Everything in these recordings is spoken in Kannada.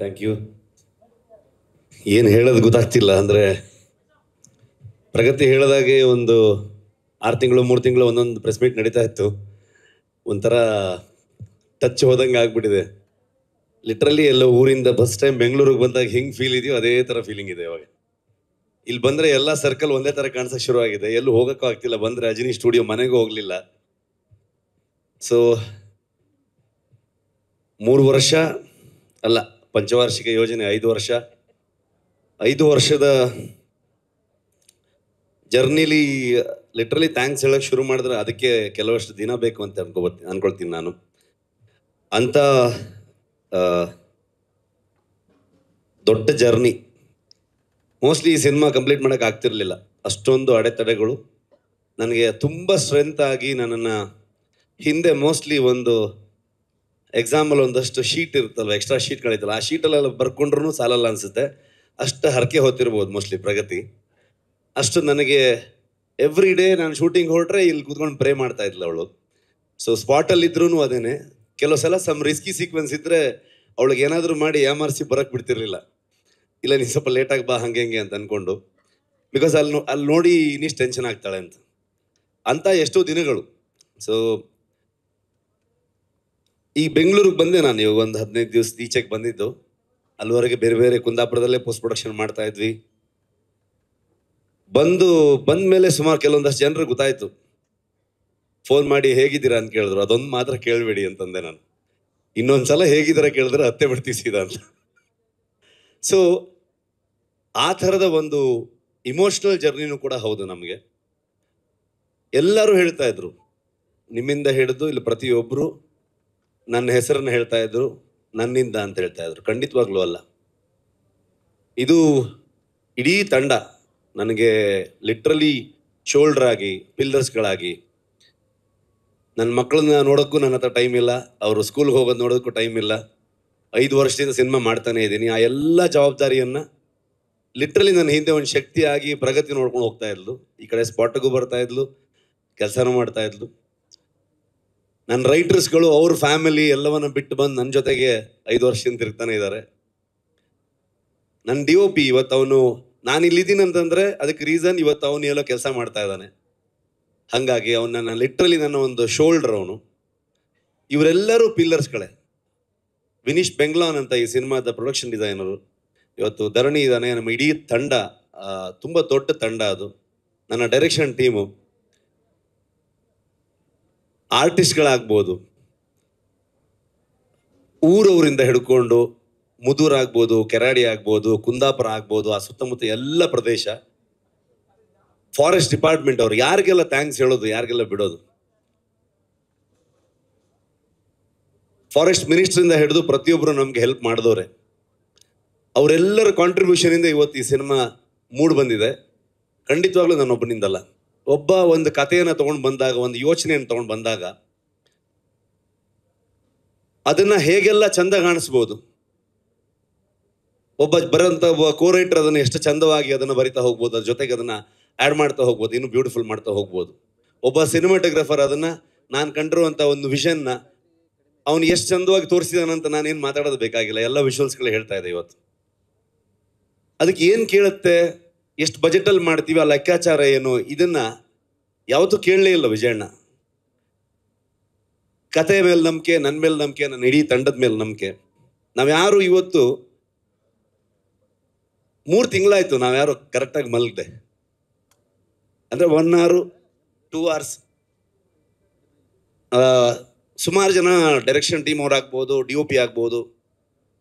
Thank you. ಏನು ಹೇಳೋದು ಗೊತ್ತಾಗ್ತಿಲ್ಲ. ಅಂದರೆ ಪ್ರಗತಿ ಹೇಳಿದಾಗೆ ಒಂದು 6 ತಿಂಗಳು 3 ತಿಂಗಳು ಒಂದೊಂದು ಪ್ರೆಸ್ ಮೀಟ್ ನಡೀತಾ ಇತ್ತು. ಒಂಥರ ಟಚ್ ಹೋದಂಗೆ ಆಗ್ಬಿಟ್ಟಿದೆ. ಲಿಟ್ರಲಿ ಎಲ್ಲೋ ಊರಿಂದ ಫಸ್ಟ್ ಟೈಮ್ ಬೆಂಗಳೂರಿಗೆ ಬಂದಾಗ ಹೆಂಗೆ ಫೀಲ್ ಇದೆಯೋ ಅದೇ ಥರ ಫೀಲಿಂಗ್ ಇದೆ ಇವಾಗ. ಇಲ್ಲಿ ಬಂದರೆ ಎಲ್ಲ ಸರ್ಕಲ್ ಒಂದೇ ಥರ ಕಾಣಿಸೋಕೆ ಶುರುವಾಗಿದೆ. ಎಲ್ಲೂ ಹೋಗೋಕ್ಕೂ ಆಗ್ತಿಲ್ಲ. ಬಂದರೆ ಅಜಿನಿ ಸ್ಟುಡಿಯೋ ಮನೆಗೂ ಹೋಗಲಿಲ್ಲ. ಸೊ 3 ವರ್ಷ ಅಲ್ಲ, ಪಂಚವಾರ್ಷಿಕ ಯೋಜನೆ 5 ವರ್ಷ, 5 ವರ್ಷದ ಜರ್ನಿಲಿ ಲಿಟ್ರಲಿ ಥ್ಯಾಂಕ್ಸ್ ಹೇಳೋಕ್ಕೆ ಶುರು ಮಾಡಿದ್ರೆ ಅದಕ್ಕೆ ಕೆಲವಷ್ಟು ದಿನ ಬೇಕು ಅಂತ ಅನ್ಕೊಳ್ತೀನಿ ನಾನು. ಅಂಥ ದೊಡ್ಡ ಜರ್ನಿ ಮೋಸ್ಟ್ಲಿ ಈ ಸಿನಿಮಾ ಕಂಪ್ಲೀಟ್ ಮಾಡೋಕ್ಕೆ ಆಗ್ತಿರ್ಲಿಲ್ಲ. ಅಷ್ಟೊಂದು ಅಡೆತಡೆಗಳು ನನಗೆ ತುಂಬ ಸ್ಟ್ರೆಂತ್ ಆಗಿ ನನ್ನನ್ನು ಹಿಂದೆ ಮೋಸ್ಟ್ಲಿ ಒಂದು ಎಕ್ಸಾಂಪಲ್ ಒಂದಷ್ಟು ಶೀಟ್ ಇರುತ್ತಲ್ವ, ಎಕ್ಸ್ಟ್ರಾ ಶೀಟ್ಗಳಿತ್ತಲ್ಲ, ಆ ಶೀಟಲ್ಲೆಲ್ಲ ಬರ್ಕೊಂಡ್ರೂ ಸಾಲಲ್ಲ ಅನಿಸುತ್ತೆ. ಅಷ್ಟು ಹರಕೆ ಹೊತ್ತಿರ್ಬೋದು ಮೋಸ್ಟ್ಲಿ ಪ್ರಗತಿ. ಅಷ್ಟು ನನಗೆ ಎವ್ರಿ ಡೇ ನಾನು ಶೂಟಿಂಗ್ ಹೊರಟ್ರೆ ಇಲ್ಲಿ ಕೂತ್ಕೊಂಡು ಪ್ರೇ ಮಾಡ್ತಾ ಇದ್ಲು ಅವಳು. ಸೊ ಸ್ಪಾಟಲ್ಲಿದ್ರೂ ಅದೇನೆ. ಕೆಲವು ಸಲ ರಿಸ್ಕಿ ಸೀಕ್ವೆನ್ಸ್ ಇದ್ದರೆ ಅವಳಿಗೆ ಏನಾದರೂ ಮಾಡಿ ಯಾಮಾರಿಸಿ ಬರೋಕ್ಕೆ ಬಿಡ್ತಿರ್ಲಿಲ್ಲ. ಇಲ್ಲ ನೀನು ಸ್ವಲ್ಪ ಲೇಟಾಗಿ ಬಾ ಹಂಗೆ ಅಂತ ಅಂದ್ಕೊಂಡು, ಬಿಕಾಸ್ ಅಲ್ಲಿ ನೋಡಿ ಇನ್ನಿಷ್ಟು ಟೆನ್ಷನ್ ಆಗ್ತಾಳೆ ಅಂತ ಎಷ್ಟೋ ದಿನಗಳು. ಸೊ ಈ ಬೆಂಗಳೂರಿಗೆ ಬಂದೆ ನಾನು ಇವಾಗ ಒಂದು 15 ದಿವಸ ಈಚೆಗೆ ಬಂದಿದ್ದು. ಅಲ್ಲಿವರೆಗೆ ಬೇರೆ ಬೇರೆ ಕುಂದಾಪುರದಲ್ಲೇ ಪೋಸ್ಟ್ ಪ್ರೊಡಕ್ಷನ್ ಮಾಡ್ತಾ ಇದ್ವಿ. ಬಂದ ಮೇಲೆ ಸುಮಾರು ಕೆಲವೊಂದಷ್ಟು ಜನರು ಗೊತ್ತಾಯ್ತು. ಫೋನ್ ಮಾಡಿ ಹೇಗಿದ್ದೀರಾ ಅಂತ ಕೇಳಿದ್ರು. ಅದೊಂದು ಮಾತ್ರ ಕೇಳಬೇಡಿ ಅಂತಂದೆ ನಾನು. ಇನ್ನೊಂದ್ಸಲ ಹೇಗಿದ್ದೀರಾ ಕೇಳಿದ್ರೆ ಹತ್ತೆ ಬಿಡ್ತೀವಿ ಸೀದಾ ಅಂತ. ಸೊ ಆ ಥರದ ಒಂದು ಇಮೋಷ್ನಲ್ ಜರ್ನಿನೂ ಕೂಡ ಹೌದು ನಮಗೆ. ಎಲ್ಲರೂ ಹೇಳ್ತಾ ಇದ್ರು, ನಿಮ್ಮಿಂದ ಹಿಡಿದು ಇಲ್ಲಿ ಪ್ರತಿಯೊಬ್ಬರು ನನ್ನ ಹೆಸರನ್ನು ಹೇಳ್ತಾ ಇದ್ರು, ನನ್ನಿಂದ ಅಂತ ಹೇಳ್ತಾ ಇದ್ರು. ಖಂಡಿತವಾಗ್ಲೂ ಅಲ್ಲ. ಇದು ಇಡೀ ತಂಡ ನನಗೆ ಲಿಟ್ರಲಿ ಶೋಲ್ಡರ್ ಆಗಿ, ಪಿಲ್ಲರ್ಸ್ಗಳಾಗಿ. ನನ್ನ ಮಕ್ಕಳನ್ನ ನೋಡೋಕ್ಕೂ ನನ್ನ ಹತ್ರ ಟೈಮ್ ಇಲ್ಲ, ಅವರು ಸ್ಕೂಲ್ಗೆ ಹೋಗೋದು ನೋಡೋಕ್ಕೂ ಟೈಮ್ ಇಲ್ಲ. 5 ವರ್ಷದಿಂದ ಸಿನಿಮಾ ಮಾಡ್ತಾನೆ ಇದ್ದೀನಿ. ಆ ಎಲ್ಲ ಜವಾಬ್ದಾರಿಯನ್ನು ಲಿಟ್ರಲಿ ನನ್ನ ಹಿಂದೆ ಒಂದು ಶಕ್ತಿಯಾಗಿ ಪ್ರಗತಿ ನೋಡ್ಕೊಂಡು ಹೋಗ್ತಾ ಇದ್ಲು. ಈ ಕಡೆ ಸ್ಪಾಟಿಗೂ ಬರ್ತಾ ಇದ್ಲು, ಕೆಲಸನೂ ಮಾಡ್ತಾ ಇದ್ಲು. ನನ್ನ ರೈಟರ್ಸ್ಗಳು ಅವ್ರ ಫ್ಯಾಮಿಲಿ ಎಲ್ಲವನ್ನ ಬಿಟ್ಟು ಬಂದು ನನ್ನ ಜೊತೆಗೆ 5 ವರ್ಷದಿಂದ ತಿರ್ತಾನೆ ಇದ್ದಾರೆ. ನನ್ನ DOP ಇವತ್ತು ಅವನು, ನಾನು ಇಲ್ಲಿದ್ದೀನಿ ಅಂತಂದರೆ ಅದಕ್ಕೆ ರೀಸನ್ ಇವತ್ತು ಅವನು ಎಲ್ಲೋ ಕೆಲಸ ಮಾಡ್ತಾ ಇದ್ದಾನೆ. ಹಾಗಾಗಿ ಅವನ್ನ ಲಿಟ್ರಲಿ ನನ್ನ ಒಂದು ಶೋಲ್ಡರ್ ಅವನು. ಇವರೆಲ್ಲರೂ ಪಿಲ್ಲರ್ಸ್ಗಳೇ. ವಿನೀಶ್ ಬೆಂಗ್ಲಾನ್ ಅಂತ ಈ ಸಿನಿಮಾದ ಪ್ರೊಡಕ್ಷನ್ ಡಿಸೈನರು, ಇವತ್ತು ಧರಣಿ ಇದ್ದಾನೆ. ನಮ್ಮ ಇಡೀ ತಂಡ ತುಂಬ ದೊಡ್ಡ ತಂಡ ಅದು. ನನ್ನ ಡೈರೆಕ್ಷನ್ ಟೀಮು, ಆರ್ಟಿಸ್ಟ್ಗಳಾಗ್ಬೋದು, ಊರವರಿಂದ ಹಿಡ್ಕೊಂಡು ಮುದೂರ್ ಆಗ್ಬೋದು, ಕೆರಾಡಿ ಆಗ್ಬೋದು, ಕುಂದಾಪುರ ಆಗ್ಬೋದು, ಆ ಸುತ್ತಮುತ್ತ ಎಲ್ಲ ಪ್ರದೇಶ, ಫಾರೆಸ್ಟ್ ಡಿಪಾರ್ಟ್ಮೆಂಟ್ ಅವರು, ಯಾರಿಗೆಲ್ಲ ಥ್ಯಾಂಕ್ಸ್ ಹೇಳೋದು, ಯಾರಿಗೆಲ್ಲ ಬಿಡೋದು. ಫಾರೆಸ್ಟ್ ಮಿನಿಸ್ಟ್ರಿಂದ ಹಿಡಿದು ಪ್ರತಿಯೊಬ್ಬರು ನಮಗೆ ಹೆಲ್ಪ್ ಮಾಡಿದವ್ರೆ. ಅವರೆಲ್ಲರ ಕಾಂಟ್ರಿಬ್ಯೂಷನಿಂದ ಇವತ್ತು ಈ ಸಿನಿಮಾ ಮೂಡ್ ಬಂದಿದೆ. ಖಂಡಿತವಾಗ್ಲೂ ನಾನೊಬ್ಬನಿಂದಲ್ಲ. ಒಬ್ಬ ಒಂದು ಕಥೆಯನ್ನು ತೊಗೊಂಡು ಬಂದಾಗ, ಒಂದು ಯೋಚನೆಯನ್ನು ತೊಗೊಂಡು ಬಂದಾಗ ಅದನ್ನು ಹೇಗೆಲ್ಲ ಚಂದ ಕಾಣಿಸ್ಬೋದು. ಬರೋಂಥ ಒಬ್ಬ ಕೋ-ರೈಟರ್ ಅದನ್ನು ಎಷ್ಟು ಚಂದವಾಗಿ ಅದನ್ನು ಬರಿತಾ ಹೋಗ್ಬೋದು, ಅದ್ರ ಜೊತೆಗೆ ಅದನ್ನು ಆ್ಯಡ್ ಮಾಡ್ತಾ ಹೋಗ್ಬೋದು, ಇನ್ನೂ ಬ್ಯೂಟಿಫುಲ್ ಮಾಡ್ತಾ ಹೋಗ್ಬೋದು. ಒಬ್ಬ ಸಿನಿಮಾಟೋಗ್ರಫರ್ ಅದನ್ನು ನಾನು ಕಂಡಿರುವಂಥ ಒಂದು ವಿಷನ್ನ ಅವನು ಎಷ್ಟು ಚಂದವಾಗಿ ತೋರಿಸಿದಾನಂತ ನಾನೇನು ಮಾತಾಡೋದು ಬೇಕಾಗಿಲ್ಲ. ಎಲ್ಲ ವಿಷುವಲ್ಸ್ಗಳು ಹೇಳ್ತಾ ಇದೆ ಇವತ್ತು. ಅದಕ್ಕೆ ಏನು ಕೇಳುತ್ತೆ, ಎಷ್ಟು ಬಜೆಟಲ್ಲಿ ಮಾಡ್ತೀವಿ, ಆ ಲೆಕ್ಕಾಚಾರ ಏನು, ಇದನ್ನು ಯಾವತ್ತೂ ಕೇಳಲೇ ಇಲ್ಲ ವಿಜಯಣ್ಣ. ಕತೆ ಮೇಲೆ ನಂಬಿಕೆ, ನನ್ನ ಮೇಲೆ ನಂಬಿಕೆ, ನನ್ನ ಇಡೀ ತಂಡದ ಮೇಲೆ ನಂಬಿಕೆ. ನಾವ್ಯಾರು ಇವತ್ತು 3 ತಿಂಗಳಾಯ್ತು ನಾವ್ಯಾರು ಕರೆಕ್ಟಾಗಿ ಮಲಗಿದೆ. ಅಂದರೆ 1 hour 2 hours. ಸುಮಾರು ಜನ ಡೈರೆಕ್ಷನ್ ಟೀಮ್ ಅವ್ರು ಆಗ್ಬೋದು, DOP ಆಗ್ಬೋದು,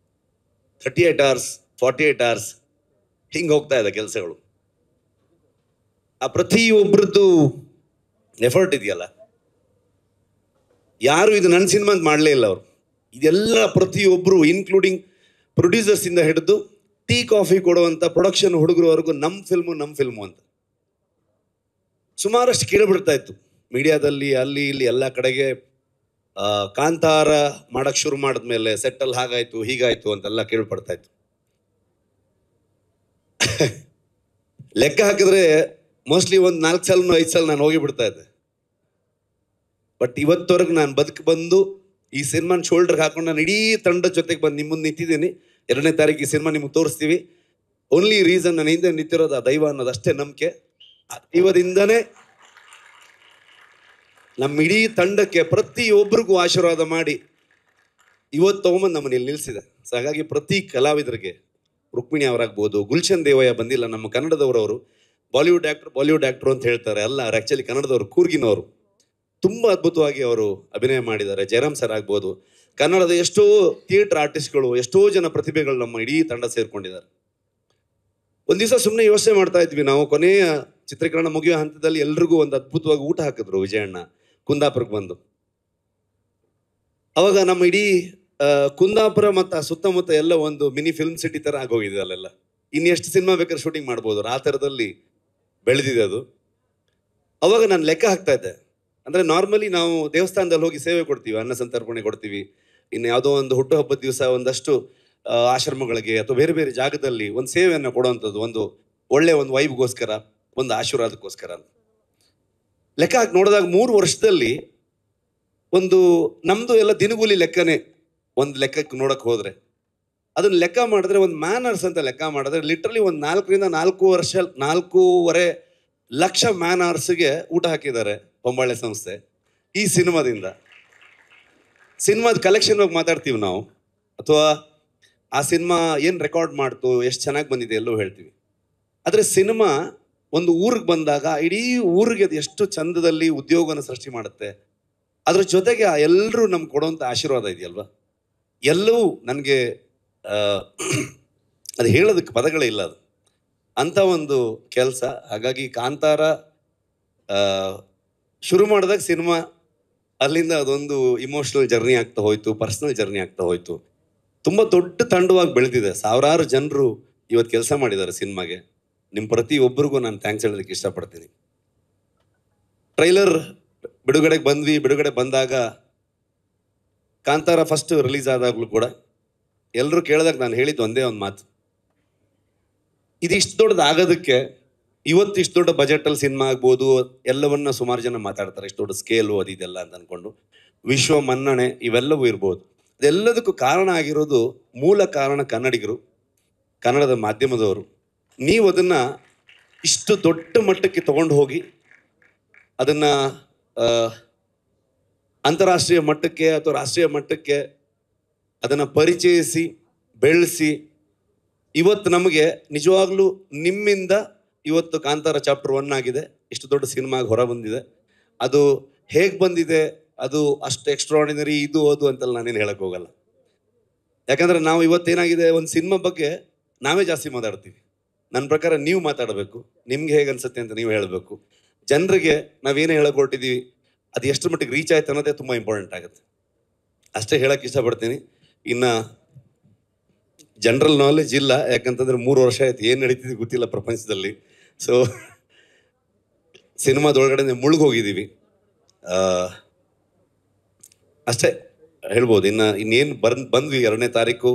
38 hours 48 hours ಹಿಂಗೆ ಹೋಗ್ತಾ ಇದೆ ಕೆಲಸಗಳು. ಆ ಪ್ರತಿಯೊಬ್ಬರದ್ದು ಎಫರ್ಟ್ ಇದೆಯಲ್ಲ, ಯಾರು ಇದು ನನ್ನ ಸಿನಿಮಾ ಅಂತ ಮಾಡಲೇ ಇಲ್ಲ ಅವರು. ಇದೆಲ್ಲ ಪ್ರತಿಯೊಬ್ಬರು, ಇನ್ಕ್ಲೂಡಿಂಗ್ ಪ್ರೊಡ್ಯೂಸರ್ಸಿಂದ ಹಿಡಿದು ಟೀ ಕಾಫಿ ಕೊಡುವಂಥ ಪ್ರೊಡಕ್ಷನ್ ಹುಡುಗರವರೆಗೂ ನಮ್ಮ ಫಿಲ್ಮು ಅಂತ ಸುಮಾರಷ್ಟು ಕೇಳಿಬಿಡ್ತಾ ಇತ್ತು ಮೀಡಿಯಾದಲ್ಲಿ, ಅಲ್ಲಿ ಇಲ್ಲಿ ಎಲ್ಲ ಕಡೆಗೆ. ಕಾಂತಾರ ಮಾಡೋಕ್ಕೆ ಶುರು ಮಾಡಿದ್ಮೇಲೆ ಸೆಟ್ಟಲ್ಲಿ ಹಾಗಾಯಿತು ಹೀಗಾಯಿತು ಅಂತೆಲ್ಲ ಕೇಳ್ಪಡ್ತಾ ಇತ್ತು. ಲೆಕ್ಕ ಹಾಕಿದ್ರೆ ಮೋಸ್ಟ್ಲಿ ಒಂದು 4 ಸಲ 5 ಸಲ ನಾನು ಹೋಗಿಬಿಡ್ತಾ ಇದ್ದೆ. ಬಟ್ ಇವತ್ತವರೆಗೂ ನಾನು ಬಂದು ಈ ಸಿನಿಮಾನ ಶೋಲ್ಡರ್ಗೆ ಹಾಕೊಂಡು ನಾನು ಇಡೀ ತಂಡದ ಜೊತೆಗೆ ಬಂದು ನಿಮ್ಮ ಮುಂದೆ ನಿಂತಿದ್ದೀನಿ. 2ನೇ ತಾರೀಕು ಈ ಸಿನಿಮಾ ನಿಮ್ಗೆ ತೋರಿಸ್ತೀವಿ. ಓನ್ಲಿ ರೀಸನ್ ನನ್ನ ಹಿಂದೆ ನಿಂತಿರೋದು ಆ ದೈವ ಅನ್ನೋದಷ್ಟೇ ನಂಬಿಕೆ. ಆ ದೈವದಿಂದನೇ ನಮ್ಮ ಇಡೀ ತಂಡಕ್ಕೆ ಪ್ರತಿಯೊಬ್ಬರಿಗೂ ಆಶೀರ್ವಾದ ಮಾಡಿ ಇವತ್ತು ತಗೊಂಬಂದು ನಮ್ಮನ್ನು ಇಲ್ಲಿ ನಿಲ್ಲಿಸಿದೆ. ಸೊ ಹಾಗಾಗಿ ಪ್ರತಿ ಕಲಾವಿದರಿಗೆ, ರುಕ್ಮಿಣಿ ಅವರಾಗ್ಬೋದು, ಗುಲ್ಶನ್ ದೇವಯ್ಯ ಬಂದಿಲ್ಲ, ನಮ್ಮ ಕನ್ನಡದವರವರು, ಬಾಲಿವುಡ್ ಆ್ಯಕ್ಟ್ರು ಅಂತ ಹೇಳ್ತಾರೆ, ಅಲ್ಲ ಅವ್ರು ಆ್ಯಕ್ಚುಲಿ ಕನ್ನಡದವರು, ಕೂರ್ಗಿನವರು. ತುಂಬ ಅದ್ಭುತವಾಗಿ ಅವರು ಅಭಿನಯ ಮಾಡಿದ್ದಾರೆ. ಜಯರಾಮ್ ಸರ್ ಆಗ್ಬೋದು, ಕನ್ನಡದ ಎಷ್ಟೋ ಥಿಯೇಟರ್ ಆರ್ಟಿಸ್ಟ್ಗಳು, ಎಷ್ಟೋ ಜನ ಪ್ರತಿಭೆಗಳು ನಮ್ಮ ಇಡೀ ತಂಡ ಸೇರ್ಕೊಂಡಿದ್ದಾರೆ. ಒಂದು ದಿವಸ ಸುಮ್ಮನೆ ಯೋಚನೆ ಮಾಡ್ತಾ ಇದ್ವಿ ನಾವು, ಕೊನೆಯ ಚಿತ್ರೀಕರಣ ಮುಗಿಯೋ ಹಂತದಲ್ಲಿ ಎಲ್ರಿಗೂ ಒಂದು ಅದ್ಭುತವಾಗಿ ಊಟ ಹಾಕಿದ್ರು ವಿಜಯಣ್ಣ ಕುಂದಾಪುರಕ್ಕೆ ಬಂದು. ಅವಾಗ ನಮ್ಮ ಇಡೀ ಕುಂದಾಪುರ ಮತ್ತು ಆ ಸುತ್ತಮುತ್ತ ಎಲ್ಲ ಒಂದು ಮಿನಿ ಫಿಲ್ಮ್ ಸಿಟಿ ಥರ ಆಗೋಗಿದೆ. ಅಲ್ಲೆಲ್ಲ ಇನ್ನೆಷ್ಟು ಸಿನಿಮಾ ಬೇಕಾದ್ರೆ ಶೂಟಿಂಗ್ ಮಾಡ್ಬೋದು, ಆ ಥರದಲ್ಲಿ ಬೆಳೆದಿದೆ ಅದು. ಅವಾಗ ನಾನು ಲೆಕ್ಕ ಹಾಕ್ತಾ ಇದ್ದೆ. ಅಂದರೆ ನಾರ್ಮಲಿ ನಾವು ದೇವಸ್ಥಾನದಲ್ಲಿ ಹೋಗಿ ಸೇವೆ ಕೊಡ್ತೀವಿ, ಅನ್ನ ಸಂತರ್ಪಣೆ ಕೊಡ್ತೀವಿ, ಇನ್ನು ಯಾವುದೋ ಒಂದು ಹುಟ್ಟುಹಬ್ಬದ ದಿವಸ ಒಂದಷ್ಟು ಆಶ್ರಮಗಳಿಗೆ ಅಥವಾ ಬೇರೆ ಬೇರೆ ಜಾಗದಲ್ಲಿ ಒಂದು ಸೇವೆಯನ್ನು ಕೊಡುವಂಥದ್ದು, ಒಂದು ಒಳ್ಳೆಯ ಒಂದು ವೈಬ್ಗೋಸ್ಕರ, ಒಂದು ಆಶೀರ್ವಾದಕ್ಕೋಸ್ಕರ ಅಂತ ಲೆಕ್ಕ ಹಾಕಿ ನೋಡಿದಾಗ 3 ವರ್ಷದಲ್ಲಿ ಒಂದು ನಮ್ಮದು ಎಲ್ಲ ದಿನಗೂಲಿ ಲೆಕ್ಕನೇ. ಒಂದು ಲೆಕ್ಕಕ್ಕೆ ನೋಡಕ್ಕೆ ಹೋದರೆ ಅದನ್ನು ಲೆಕ್ಕ ಮಾಡಿದ್ರೆ, ಒಂದು ಮ್ಯಾನರ್ಸ್ ಅಂತ ಲೆಕ್ಕ ಮಾಡಿದ್ರೆ ಲಿಟ್ರಲಿ ಒಂದು 4ರಿಂದ 4.5 ಲಕ್ಷ ಮ್ಯಾನರ್ಸ್ಗೆ ಊಟ ಹಾಕಿದ್ದಾರೆ ಹೊಂಬಾಳೆ ಸಂಸ್ಥೆ ಈ ಸಿನಿಮಾದಿಂದ. ಸಿನಿಮಾದ ಕಲೆಕ್ಷನ್ ಬಗ್ಗೆ ಮಾತಾಡ್ತೀವಿ ನಾವು, ಅಥವಾ ಆ ಸಿನಿಮಾ ಏನು ರೆಕಾರ್ಡ್ ಮಾಡ್ತು, ಎಷ್ಟು ಚೆನ್ನಾಗಿ ಬಂದಿದೆ ಎಲ್ಲೋ ಹೇಳ್ತೀವಿ. ಆದರೆ ಸಿನಿಮಾ ಒಂದು ಊರಿಗೆ ಬಂದಾಗ ಇಡೀ ಊರಿಗೆ ಅದು ಎಷ್ಟು ಚಂದದಲ್ಲಿ ಉದ್ಯೋಗನ ಸೃಷ್ಟಿ ಮಾಡುತ್ತೆ. ಅದ್ರ ಜೊತೆಗೆ ಎಲ್ಲರೂ ನಮ್ಗೆ ಕೊಡುವಂಥ ಆಶೀರ್ವಾದ ಇದೆಯಲ್ವ, ಎಲ್ಲವೂ ನನಗೆ ಅದು ಹೇಳೋದಕ್ಕೆ ಪದಗಳೇ ಇಲ್ಲ. ಅದು ಅಂಥ ಒಂದು ಕೆಲಸ. ಹಾಗಾಗಿ ಕಾಂತಾರ ಶುರು ಮಾಡಿದಾಗ ಸಿನಿಮಾ ಅಲ್ಲಿಂದ ಅದೊಂದು ಇಮೋಷ್ನಲ್ ಜರ್ನಿ ಆಗ್ತಾ ಹೋಯ್ತು, ಪರ್ಸ್ನಲ್ ಜರ್ನಿ ಆಗ್ತಾ ಹೋಯ್ತು. ತುಂಬ ದೊಡ್ಡ ತಂಡವಾಗಿ ಬೆಳೆದಿದೆ. 1000 ಜನರು ಇವತ್ತು ಕೆಲಸ ಮಾಡಿದ್ದಾರೆ ಸಿನಿಮಾಗೆ. ನಿಮ್ಮ ಪ್ರತಿಯೊಬ್ಬರಿಗೂ ನಾನು ಥ್ಯಾಂಕ್ಸ್ ಹೇಳೋದಕ್ಕೆ ಇಷ್ಟಪಡ್ತೀನಿ. ಟ್ರೈಲರ್ ಬಿಡುಗಡೆ ಬಂದಾಗ, ಕಾಂತಾರ ಫಸ್ಟ್ ರಿಲೀಸ್ ಆದಾಗಲೂ ಕೂಡ ಎಲ್ಲರೂ ಕೇಳಿದಾಗ ನಾನು ಹೇಳಿದ್ದು ಒಂದೇ ಒಂದು ಮಾತು, ಇದು ಇಷ್ಟು ದೊಡ್ಡದು ಆಗೋದಕ್ಕೆ, ಇವತ್ತು ಇಷ್ಟು ದೊಡ್ಡ ಬಜೆಟಲ್ಲಿ ಸಿನಿಮಾ ಆಗ್ಬೋದು, ಎಲ್ಲವನ್ನ ಸುಮಾರು ಜನ ಮಾತಾಡ್ತಾರೆ, ಇಷ್ಟು ದೊಡ್ಡ ಸ್ಕೇಲು ಅದಿದೆಲ್ಲ ಅಂತ ಅಂದ್ಕೊಂಡು, ವಿಶ್ವ ಮನ್ನಣೆ ಇವೆಲ್ಲವೂ ಇರ್ಬೋದು. ಅದೆಲ್ಲದಕ್ಕೂ ಕಾರಣ ಆಗಿರೋದು, ಮೂಲ ಕಾರಣ ಕನ್ನಡಿಗರು, ಕನ್ನಡದ ಮಾಧ್ಯಮದವರು. ನೀವು ಅದನ್ನು ಇಷ್ಟು ದೊಡ್ಡ ಮಟ್ಟಕ್ಕೆ ತಗೊಂಡು ಹೋಗಿ ಅದನ್ನು ಅಂತಾರಾಷ್ಟ್ರೀಯ ಮಟ್ಟಕ್ಕೆ ಅಥವಾ ರಾಷ್ಟ್ರೀಯ ಮಟ್ಟಕ್ಕೆ ಅದನ್ನು ಪರಿಚಯಿಸಿ ಬೆಳೆಸಿ, ಇವತ್ತು ನಮಗೆ ನಿಜವಾಗ್ಲೂ ನಿಮ್ಮಿಂದ ಇವತ್ತು ಕಾಂತಾರ ಚಾಪ್ಟರ್ 1 ಆಗಿದೆ, ಇಷ್ಟು ದೊಡ್ಡ ಸಿನಿಮಾಗೆ ಹೊರ ಬಂದಿದೆ. ಅದು ಹೇಗೆ ಬಂದಿದೆ, ಅದು ಅಷ್ಟು ಎಕ್ಸ್ಟ್ರಾರ್ಡಿನರಿ ಇದು ಅದು ಅಂತೆಲ್ಲ ನಾನೇನು ಹೇಳಕ್ಕೆ ಹೋಗಲ್ಲ. ಯಾಕಂದರೆ ನಾವು ಇವತ್ತೇನಾಗಿದೆ, ಒಂದು ಸಿನಿಮಾ ಬಗ್ಗೆ ನಾವೇ ಜಾಸ್ತಿ ಮಾತಾಡ್ತೀವಿ. ನನ್ನ ಪ್ರಕಾರ ನೀವು ಮಾತಾಡಬೇಕು, ನಿಮ್ಗೆ ಹೇಗೆ ಅನ್ಸುತ್ತೆ ಅಂತ ನೀವು ಹೇಳಬೇಕು. ಜನರಿಗೆ ನಾವೇನೇ ಹೇಳಕ್ಕೆ ಹೊರಟಿದ್ದೀವಿ ಅದು ಎಷ್ಟು ಮಟ್ಟಿಗೆ ರೀಚ್ ಆಯ್ತು ಅನ್ನೋದೇ ತುಂಬ ಇಂಪಾರ್ಟೆಂಟ್ ಆಗುತ್ತೆ. ಅಷ್ಟೇ ಹೇಳಕ್ಕೆ ಇಷ್ಟಪಡ್ತೀನಿ. ಇನ್ನು ಜನರಲ್ ನಾಲೆಜ್ ಇಲ್ಲ, ಯಾಕಂತಂದರೆ 3 ವರ್ಷ ಆಯ್ತು, ಏನು ನಡೀತಿದ್ದು ಗೊತ್ತಿಲ್ಲ ಪ್ರಪಂಚದಲ್ಲಿ. ಸೊ ಸಿನಿಮಾದೊಳಗಡೆ ಮುಳುಗೋಗಿದ್ದೀವಿ, ಅಷ್ಟೇ ಹೇಳ್ಬೋದು. ಇನ್ನೇನು ಬಂದ್ವಿ 2ನೇ ತಾರೀಕು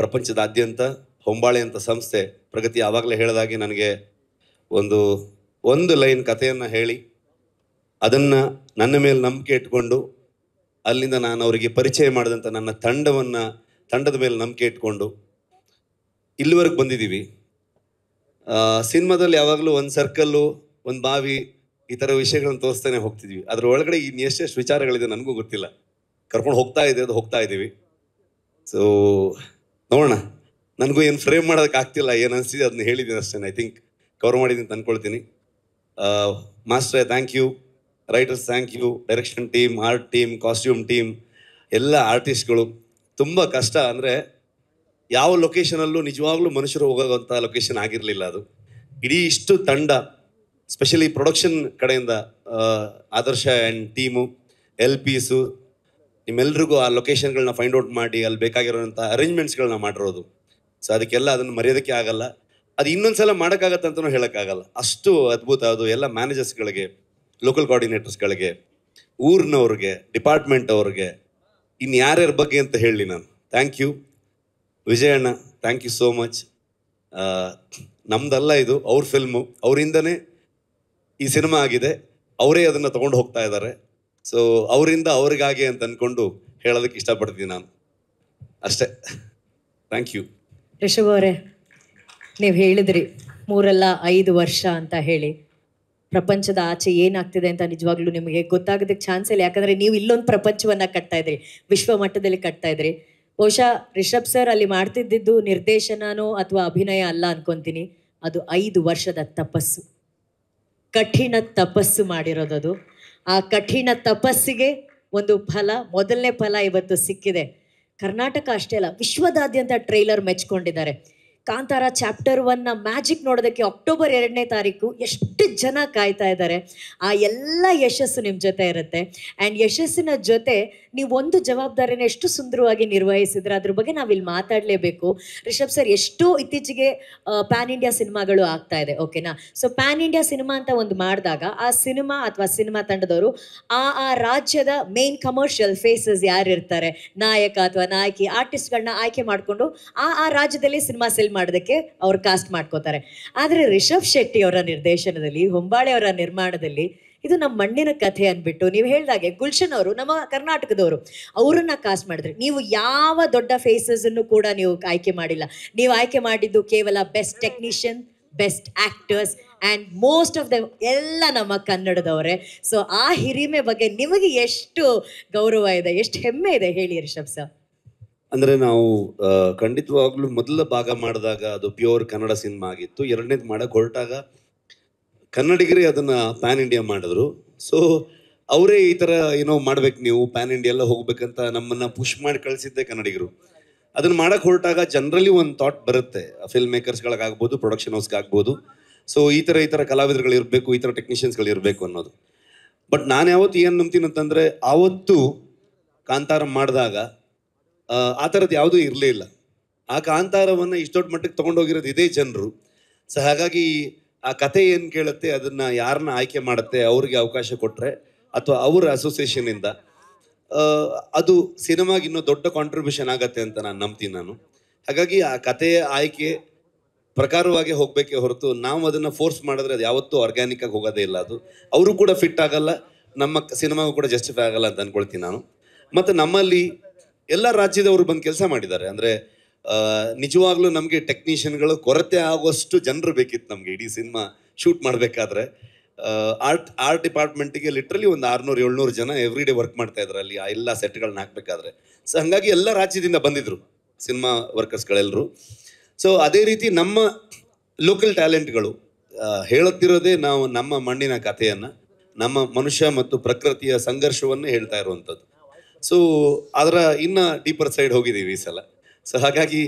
ಪ್ರಪಂಚದಾದ್ಯಂತ ಹೊಂಬಾಳೆ ಅಂತ ಸಂಸ್ಥೆ ಪ್ರಗತಿ ಆವಾಗಲೇ ಹೇಳಿದಾಗೆ ನನಗೆ ಒಂದು ಲೈನ್ ಕಥೆಯನ್ನು ಹೇಳಿ ಅದನ್ನು ನನ್ನ ಮೇಲೆ ನಂಬಿಕೆ ಇಟ್ಕೊಂಡು, ಅಲ್ಲಿಂದ ನಾನು ಅವರಿಗೆ ಪರಿಚಯ ಮಾಡಿದಂಥ ನನ್ನ ತಂಡದ ಮೇಲೆ ನಂಬಿಕೆ ಇಟ್ಕೊಂಡು ಇಲ್ಲಿವರೆಗೆ ಬಂದಿದ್ದೀವಿ. ಸಿನಿಮಾದಲ್ಲಿ ಯಾವಾಗಲೂ ಒಂದು ಸರ್ಕಲ್ಲು, ಒಂದು ಬಾವಿ, ಈ ಥರ ವಿಷಯಗಳನ್ನು ತೋರಿಸ್ತಾನೆ ಹೋಗ್ತಿದ್ವಿ. ಅದ್ರ ಒಳಗಡೆ ಇನ್ನೆಷ್ಟೆಷ್ಟು ವಿಚಾರಗಳಿದೆ ನನಗೂ ಗೊತ್ತಿಲ್ಲ. ಕರ್ಕೊಂಡು ಹೋಗ್ತಾ ಇದ್ದೀವಿ. ಸೊ ನೋಡೋಣ. ನನಗೂ ಏನು ಫ್ರೇಮ್ ಮಾಡೋದಕ್ಕೆ ಆಗ್ತಿಲ್ಲ, ಏನು ಅನಿಸ್ತಿದೆ ಅದನ್ನ ಹೇಳಿದ್ದೀನಿ ಅಷ್ಟೇ. ಐ ಥಿಂಕ್ ಕವರ್ ಮಾಡಿದ್ದೀನಿ ಅಂತ ಅಂದ್ಕೊಳ್ತೀನಿ. ಮಾಸ್ಟ್ರೇ thank you, writers thank you, direction team, art team, costume team, ಎಲ್ಲ ಆರ್ಟಿಸ್ಟ್ಗಳು. ತುಂಬ ಕಷ್ಟ. ಅಂದರೆ ಯಾವ ಲೊಕೇಶನಲ್ಲೂ ನಿಜವಾಗ್ಲೂ ಮನುಷ್ಯರು ಹೋಗೋವಂಥ ಲೊಕೇಶನ್ ಆಗಿರಲಿಲ್ಲ ಅದು. ಇಡೀ ಇಷ್ಟು ತಂಡ, ಸ್ಪೆಷಲಿ ಪ್ರೊಡಕ್ಷನ್ ಕಡೆಯಿಂದ ಆದರ್ಶ ಆ್ಯಂಡ್ ಟೀಮು, LPಸು, ನಿಮ್ಮೆಲ್ರಿಗೂ ಆ ಲೊಕೇಶನ್ಗಳನ್ನ ಫೈಂಡ್ ಔಟ್ ಮಾಡಿ ಅಲ್ಲಿ ಬೇಕಾಗಿರೋಂಥ ಅರೇಂಜ್ಮೆಂಟ್ಸ್ಗಳನ್ನ ಮಾಡಿರೋದು. ಸೊ ಅದಕ್ಕೆಲ್ಲ ಅದನ್ನು ಮರೆಯೋದಕ್ಕೆ ಆಗಲ್ಲ. ಅದು ಇನ್ನೊಂದು ಸಲ ಮಾಡೋಕ್ಕಾಗತ್ತೆ ಅಂತಲೂ ಹೇಳೋಕ್ಕಾಗಲ್ಲ, ಅಷ್ಟು ಅದ್ಭುತ ಅದು. ಎಲ್ಲ ಮ್ಯಾನೇಜರ್ಸ್ಗಳಿಗೆ, ಲೋಕಲ್ ಕೋಆರ್ಡಿನೇಟರ್ಸ್ಗಳಿಗೆ, ಊರಿನವ್ರಿಗೆ, ಡಿಪಾರ್ಟ್ಮೆಂಟ್ ಅವ್ರಿಗೆ, ಇನ್ನು ಯಾರ್ಯಾರ ಬಗ್ಗೆ ಅಂತ ಹೇಳಿ ನಾನು. ಥ್ಯಾಂಕ್ ಯು ವಿಜಯಣ್ಣ, ಥ್ಯಾಂಕ್ ಯು ಸೋ ಮಚ್. ನಮ್ದಲ್ಲ ಇದು, ಅವ್ರ ಫಿಲ್ಮು, ಅವರಿಂದನೇ ಈ ಸಿನಿಮಾ ಆಗಿದೆ, ಅವರೇ ಅದನ್ನು ತೊಗೊಂಡು ಹೋಗ್ತಾ ಇದ್ದಾರೆ. ಸೊ ಅವರಿಂದ ಅವ್ರಿಗಾಗೆ ಅಂತ ಅಂದ್ಕೊಂಡು ಹೇಳೋದಕ್ಕೆ ಇಷ್ಟಪಡ್ತೀನಿ ನಾನು, ಅಷ್ಟೇ. Thank you. ರಿಷಬ್ ಅವರೇ, ನೀವು ಹೇಳಿದ್ರಿ 3 ಅಲ್ಲ 5 ವರ್ಷ ಅಂತ ಹೇಳಿ. ಪ್ರಪಂಚದ ಆಚೆ ಏನಾಗ್ತಿದೆ ಅಂತ ನಿಜವಾಗ್ಲೂ ನಿಮಗೆ ಗೊತ್ತಾಗೋದಕ್ಕೆ ಚಾನ್ಸ್ ಇಲ್ಲ. ಯಾಕಂದ್ರೆ ನೀವು ಇಲ್ಲೊಂದು ಪ್ರಪಂಚವನ್ನ ಕಟ್ತಾ ಇದ್ರಿ, ವಿಶ್ವ ಮಟ್ಟದಲ್ಲಿ ಕಟ್ತಾ ಇದ್ರಿ. ಬಹುಶಃ ರಿಷಬ್ ಸರ್ ಅಲ್ಲಿ ಮಾಡ್ತಿದ್ದಿದ್ದು ನಿರ್ದೇಶನನೋ ಅಥವಾ ಅಭಿನಯ ಅಲ್ಲ ಅನ್ಕೊಂತೀನಿ. ಅದು 5 ವರ್ಷದ ತಪಸ್ಸು, ಕಠಿಣ ತಪಸ್ಸು ಮಾಡಿರೋದದು. ಆ ಕಠಿಣ ತಪಸ್ಸಿಗೆ ಒಂದು ಫಲ, ಮೊದಲನೇ ಫಲ ಇವತ್ತು ಸಿಕ್ಕಿದೆ. ಕರ್ನಾಟಕ ಅಷ್ಟೇ ಅಲ್ಲ, ವಿಶ್ವದಾದ್ಯಂತ ಟ್ರೈಲರ್ ಮೆಚ್ಕೊಂಡಿದ್ದಾರೆ. ಕಾಂತಾರ ಚಾಪ್ಟರ್ 1ನ ಮ್ಯಾಜಿಕ್ ನೋಡೋದಕ್ಕೆ ಅಕ್ಟೋಬರ್ 2ನೇ ತಾರೀಕು ಎಷ್ಟು ಜನ ಕಾಯ್ತಾ ಇದ್ದಾರೆ. ಆ ಎಲ್ಲ ಯಶಸ್ಸು ನಿಮ್ಮ ಜೊತೆ ಇರುತ್ತೆ. ಆ್ಯಂಡ್ ಯಶಸ್ಸಿನ ಜೊತೆ ನೀವು ಒಂದು ಜವಾಬ್ದಾರಿನ ಎಷ್ಟು ಸುಂದರವಾಗಿ ನಿರ್ವಹಿಸಿದ್ರೆ ಅದ್ರ ಬಗ್ಗೆ ನಾವಿಲ್ಲಿ ಮಾತಾಡಲೇಬೇಕು. ರಿಷಬ್ ಸರ್, ಎಷ್ಟೋ ಇತ್ತೀಚೆಗೆ ಪ್ಯಾನ್ ಇಂಡಿಯಾ ಸಿನಿಮಾಗಳು ಆಗ್ತಾ ಇದೆ, ಓಕೆನಾ? ಸೊ ಪ್ಯಾನ್ ಇಂಡಿಯಾ ಸಿನಿಮಾ ಅಂತ ಒಂದು ಮಾಡಿದಾಗ ಆ ಸಿನಿಮಾ ಅಥವಾ ಸಿನಿಮಾ ತಂಡದವರು ಆ ರಾಜ್ಯದ ಮೇನ್ ಕಮರ್ಷಿಯಲ್ ಫೇಸಸ್ ಯಾರು ಇರ್ತಾರೆ, ನಾಯಕ ಅಥವಾ ನಾಯಕಿ, ಆರ್ಟಿಸ್ಟ್ಗಳನ್ನ ಆಯ್ಕೆ ಮಾಡಿಕೊಂಡು ಆ ರಾಜ್ಯದಲ್ಲಿ ಸಿನಿಮಾ ಸೆಲ್ ಮಾಡೋದಕ್ಕೆ ಅವ್ರು ಕಾಸ್ಟ್ ಮಾಡ್ಕೋತಾರೆ. ಆದರೆ ರಿಷಬ್ ಶೆಟ್ಟಿ ಅವರ ನಿರ್ದೇಶನದಲ್ಲಿ, ಹೊಂಬಾಳೆ ಅವರ ನಿರ್ಮಾಣದಲ್ಲಿ ಇದು ನಮ್ಮ ಮಣ್ಣಿನ ಕಥೆ ಅಂದ್ಬಿಟ್ಟು ನೀವು ಹೇಳ್ದಾಗೆ ಗುಲ್ಶನ್ ಅವರು ನಮ್ಮ ಕರ್ನಾಟಕದವರು, ಅವರನ್ನ ಕಾಸ್ಟ್ ಮಾಡಿದ್ರಿ. ನೀವು ಯಾವ ದೊಡ್ಡ ಫೇಸಸ್ ಅನ್ನು ಕೂಡ ನೀವು ಆಯ್ಕೆ ಮಾಡಿಲ್ಲ. ನೀವು ಆಯ್ಕೆ ಮಾಡಿದ್ದು ಕೇವಲ best technician, best actors and most of the ಎಲ್ಲ ನಮ್ಮ ಕನ್ನಡದವರೇ. ಸೊ ಆ ಹಿರಿಮೆ ಬಗ್ಗೆ ನಿಮಗೆ ಎಷ್ಟು ಗೌರವ ಇದೆ, ಎಷ್ಟು ಹೆಮ್ಮೆ ಇದೆ ಹೇಳಿ ರಿಷಬ್ ಸರ್. ಅಂದರೆ ನಾವು ಖಂಡಿತವಾಗ್ಲೂ ಮೊದಲ ಭಾಗ ಮಾಡಿದಾಗ ಅದು ಪ್ಯೂರ್ ಕನ್ನಡ ಸಿನಿಮಾ ಆಗಿತ್ತು. ಎರಡನೇದು ಮಾಡಕ್ಕೆ ಹೊರಟಾಗ ಕನ್ನಡಿಗರೇ ಅದನ್ನು ಪ್ಯಾನ್ ಇಂಡಿಯಾ ಮಾಡಿದ್ರು. ಸೊ ಅವರೇ ಈ ಥರ ಏನೋ ಮಾಡ್ಬೇಕು, ನೀವು ಪ್ಯಾನ್ ಇಂಡಿಯಾ ಎಲ್ಲ ಹೋಗ್ಬೇಕಂತ ನಮ್ಮನ್ನು ಪುಷ್ ಮಾಡಿ ಕಳಿಸಿದ್ದೆ ಕನ್ನಡಿಗರು. ಅದನ್ನು ಮಾಡಕ್ಕೆ ಹೊರಟಾಗ ಜನರಲಿ ಒಂದು ಥಾಟ್ ಬರುತ್ತೆ, ಫಿಲ್ಮ್ ಮೇಕರ್ಸ್ಗಳಿಗಾಗ್ಬೋದು, ಪ್ರೊಡಕ್ಷನ್ ಹೌಸ್ಗಾಗ್ಬೋದು. ಸೊ ಈ ಥರ ಕಲಾವಿದರುಗಳಿರಬೇಕು, ಈ ಥರ ಟೆಕ್ನಿಷಿಯನ್ಸ್ಗಳು ಇರಬೇಕು ಅನ್ನೋದು. ಬಟ್ ನಾನು ಯಾವತ್ತು ಏನು ನಂಬ್ತೀನಿ ಅಂತಂದರೆ, ಆವತ್ತು ಕಾಂತಾರ ಮಾಡಿದಾಗ ಆ ಥರದ್ದು ಯಾವುದೂ ಇರಲೇ ಇಲ್ಲ. ಆ ಕಾಂತಾರವನ್ನು ಇಷ್ಟೊಟ್ಟು ಮಟ್ಟಕ್ಕೆ ತೊಗೊಂಡೋಗಿರೋದು ಇದೇ ಜನರು. ಸೊ ಹಾಗಾಗಿ ಆ ಕತೆ ಏನು ಕೇಳುತ್ತೆ, ಅದನ್ನು ಯಾರನ್ನ ಆಯ್ಕೆ ಮಾಡುತ್ತೆ, ಅವ್ರಿಗೆ ಅವಕಾಶ ಕೊಟ್ಟರೆ ಅಥವಾ ಅವರ ಅಸೋಸಿಯೇಷನಿಂದ ಅದು ಸಿನಿಮಾಗೆ ಇನ್ನೂ ದೊಡ್ಡ ಕಾಂಟ್ರಿಬ್ಯೂಷನ್ ಆಗತ್ತೆ ಅಂತ ನಾನು ನಂಬ್ತೀನಿ ನಾನು. ಹಾಗಾಗಿ ಆ ಕಥೆಯ ಆಯ್ಕೆ ಪ್ರಕಾರವಾಗಿ ಹೋಗಬೇಕೇ ಹೊರತು ನಾವು ಅದನ್ನು ಫೋರ್ಸ್ ಮಾಡಿದ್ರೆ ಅದು ಯಾವತ್ತೂ ಆರ್ಗ್ಯಾನಿಕ್ ಆಗಿ ಹೋಗೋದೇ ಇಲ್ಲ. ಅದು ಅವರು ಕೂಡ ಫಿಟ್ ಆಗಲ್ಲ, ನಮ್ಮ ಸಿನಿಮಾಗೂ ಕೂಡ ಜಸ್ಟಿಫೈ ಆಗಲ್ಲ ಅಂತ ಅಂದ್ಕೊಳ್ತೀನಿ ನಾನು. ಮತ್ತು ನಮ್ಮಲ್ಲಿ ಎಲ್ಲ ರಾಜ್ಯದವರು ಬಂದು ಕೆಲಸ ಮಾಡಿದ್ದಾರೆ. ಅಂದರೆ ನಿಜವಾಗ್ಲೂ ನಮಗೆ ಟೆಕ್ನಿಷಿಯನ್ಗಳು ಕೊರತೆ ಆಗುವಷ್ಟು ಜನರು ಬೇಕಿತ್ತು ನಮಗೆ ಇಡೀ ಸಿನಿಮಾ ಶೂಟ್ ಮಾಡಬೇಕಾದ್ರೆ. ಆರ್ಟ್ ಡಿಪಾರ್ಟ್ಮೆಂಟಿಗೆ ಲಿಟ್ರಲಿ ಒಂದು 600-700 ಜನ ಎವ್ರಿ ಡೇ ವರ್ಕ್ ಮಾಡ್ತಾ ಇದ್ರು ಅಲ್ಲಿ ಆ ಎಲ್ಲ ಸೆಟ್ಗಳನ್ನ ಹಾಕಬೇಕಾದ್ರೆ. ಸೊ ಹಾಗಾಗಿ ಎಲ್ಲ ರಾಜ್ಯದಿಂದ ಬಂದಿದ್ರು ಸಿನಿಮಾ ವರ್ಕರ್ಸ್ಗಳೆಲ್ಲರೂ. ಸೊ ಅದೇ ರೀತಿ ನಮ್ಮ ಲೋಕಲ್ ಟ್ಯಾಲೆಂಟ್ಗಳು ಹೇಳುತ್ತಿರೋದೇ ನಾವು ನಮ್ಮ ಮಣ್ಣಿನ ಕಥೆಯನ್ನು, ನಮ್ಮ ಮನುಷ್ಯ ಮತ್ತು ಪ್ರಕೃತಿಯ ಸಂಘರ್ಷವನ್ನೇ ಹೇಳ್ತಾ ಇರುವಂಥದ್ದು. ಸೊ ಅದರ ಇನ್ನು ಡೀಪರ್ ಸೈಡ್ ಹೋಗಿದ್ದೀವಿ ಈ ಸಲ. ಸೊ ಹಾಗಾಗಿ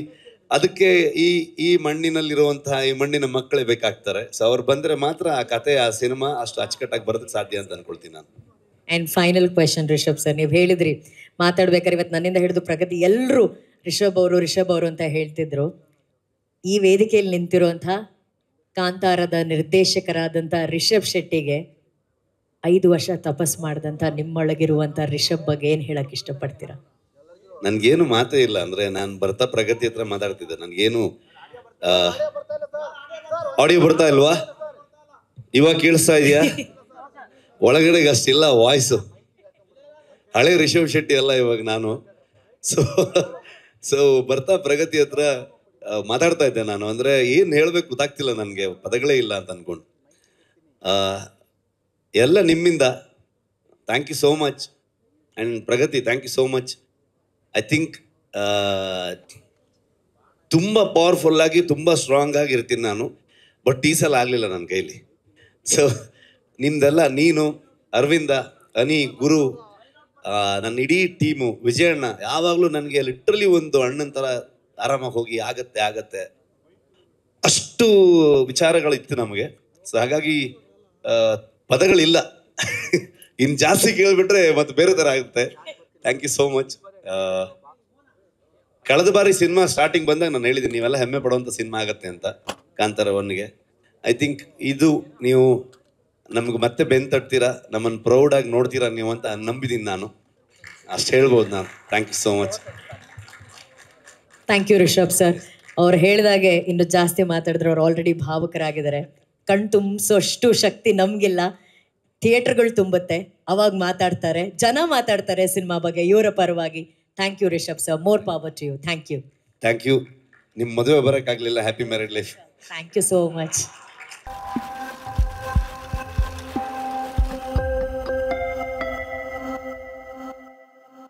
ಅದಕ್ಕೆ ಈ ಮಣ್ಣಿನಲ್ಲಿರುವಂತಹ ಈ ಮಣ್ಣಿನ ಮಕ್ಕಳೇ ಬೇಕಾಗ್ತಾರೆ. ಸೊ ಅವ್ರು ಬಂದರೆ ಮಾತ್ರ ಆ ಕತೆ, ಆ ಸಿನಿಮಾ ಅಷ್ಟು ಅಚ್ಚುಕಟ್ಟಾಗಿ ಬರೋದಕ್ಕೆ ಸಾಧ್ಯ ಅಂತ ಅನ್ಕೊಳ್ತೀನಿ ನಾನು. And final question Rishab sir, ನೀವು ಹೇಳಿದ್ರಿ ಮಾತಾಡ್ಬೇಕಾದ್ರೆ ಇವತ್ತು ನನ್ನಿಂದ ಹಿಡಿದು ಪ್ರಗತಿ ಎಲ್ಲರೂ ರಿಷಬ್ ಅವರು ಅಂತ ಹೇಳ್ತಿದ್ರು. ಈ ವೇದಿಕೆಯಲ್ಲಿ ನಿಂತಿರುವಂಥ ಕಾಂತಾರದ ನಿರ್ದೇಶಕರಾದಂಥ ರಿಷಬ್ ಶೆಟ್ಟಿಗೆ 5 ವರ್ಷ ತಪಸ್ ಮಾಡಿದಂಥ ನಿಮ್ಮೊಳಗಿರುವಂಥ ರಿಷಬ್ ಬಗ್ಗೆ ಏನು ಹೇಳಕ್ಕೆ ಇಷ್ಟಪಡ್ತೀರಾ? ನನಗೇನು ಮಾತೇ ಇಲ್ಲ. ಅಂದರೆ ನಾನು ಬರ್ತಾ ಪ್ರಗತಿ ಹತ್ರ ಮಾತಾಡ್ತಿದ್ದೆ, ನನಗೇನು ಆಡಿಯೋ ಬರ್ತಾ ಇಲ್ವಾ? ಇವಾಗ ಕೇಳಿಸ್ತಾ ಇದೆಯಾ? ಒಳಗಡೆಗೆ ಅಷ್ಟಿಲ್ಲ ವಾಯ್ಸು. ಹಳೆ ರಿಷಬ್ ಶೆಟ್ಟಿ ಅಲ್ಲ ಇವಾಗ ನಾನು. ಸೊ ಬರ್ತಾ ಪ್ರಗತಿ ಹತ್ರ ಮಾತಾಡ್ತಾ ಇದ್ದೆ ನಾನು. ಅಂದರೆ ಏನು ಹೇಳಬೇಕು ಗೊತ್ತಾಗ್ತಿಲ್ಲ ನನಗೆ, ಪದಗಳೇ ಇಲ್ಲ ಅಂತ ಅಂದ್ಕೊಂಡು. ಎಲ್ಲ ನಿಮ್ಮಿಂದ. Thank you so much. And Pragathi, thank you so much. I think ತುಂಬ ಪವರ್ಫುಲ್ಲಾಗಿ, ತುಂಬ ಸ್ಟ್ರಾಂಗ್ ಆಗಿ ಇರ್ತೀನಿ ನಾನು. ಬಟ್ ಈ ಸಲ ಆಗಲಿಲ್ಲ ನನ್ನ ಕೈಲಿ. ಸೊ ನಿಮ್ದೆಲ್ಲ, ನೀನು, ಅರವಿಂದ, ಅನಿ, ಗುರು, ನನ್ನ ಇಡೀ ಟೀಮು, ವಿಜಯಣ್ಣ ಯಾವಾಗಲೂ ನನಗೆ ಲಿಟ್ರಲಿ ಒಂದು ಅಣ್ಣನ ಥರ ಆರಾಮಾಗಿ ಹೋಗಿ ಆಗತ್ತೆ ಅಷ್ಟು ವಿಚಾರಗಳಿತ್ತು ನಮಗೆ. ಸೊ ಹಾಗಾಗಿ ಪದಗಳಿಲ್ಲ. ಇನ್ನು ಜಾಸ್ತಿ ಕೇಳಿಬಿಟ್ರೆ ಮತ್ತೆ ಬೇರೆ ಥರ ಆಗುತ್ತೆ. Thank you so much. ಕಳೆದ ಬಾರಿ ಸಿನಿಮಾ ಸ್ಟಾರ್ಟಿಂಗ್ ಬಂದಾಗ ನಾನು ಹೇಳಿದ್ದೀನಿ, ನೀವೆಲ್ಲ ಹೆಮ್ಮೆ ಪಡುವಂಥ ಸಿನಿಮಾ ಆಗತ್ತೆ ಅಂತ ಕಾಂತಾರ 1ಗೆ. ಐ ಥಿಂಕ್ ಇದು ನೀವು ನಮ್ಗೆ ಮತ್ತೆ ಬೆನ್ನು ತಟ್ತೀರಾ, ನಮ್ಮನ್ನು ಪ್ರೌಡಾಗಿ ನೋಡ್ತೀರಾ ನೀವು ಅಂತ ನಂಬಿದ್ದೀನಿ ನಾನು. ಅಷ್ಟು ಹೇಳ್ಬೋದು ನಾನು. Thank you so much. Thank you Rishab sir. ಅವ್ರು ಹೇಳಿದಾಗೆ ಇನ್ನು ಜಾಸ್ತಿ ಮಾತಾಡಿದ್ರೆ ಅವ್ರು ಆಲ್ರೆಡಿ ಭಾವುಕರಾಗಿದ್ದಾರೆ. ಕಣ್ ತುಂಬಿಸೋಷ್ಟು ಶಕ್ತಿ ನಮಗಿಲ್ಲ. ಥಿಯೇಟರ್ಗಳು ತುಂಬುತ್ತೆ, ಅವಾಗ ಮಾತಾಡ್ತಾರೆ, ಜನ ಮಾತಾಡ್ತಾರೆ ಸಿನಿಮಾ ಬಗ್ಗೆ ಇವರ ಪರವಾಗಿ. Thank you Rishab sir. More power to you. Thank you. Thank you. ನಿಮ್ಮ ಮದುವೆ ಬರೋಕ್ಕಾಗಲಿಲ್ಲ. Happy married life. Thank you so much.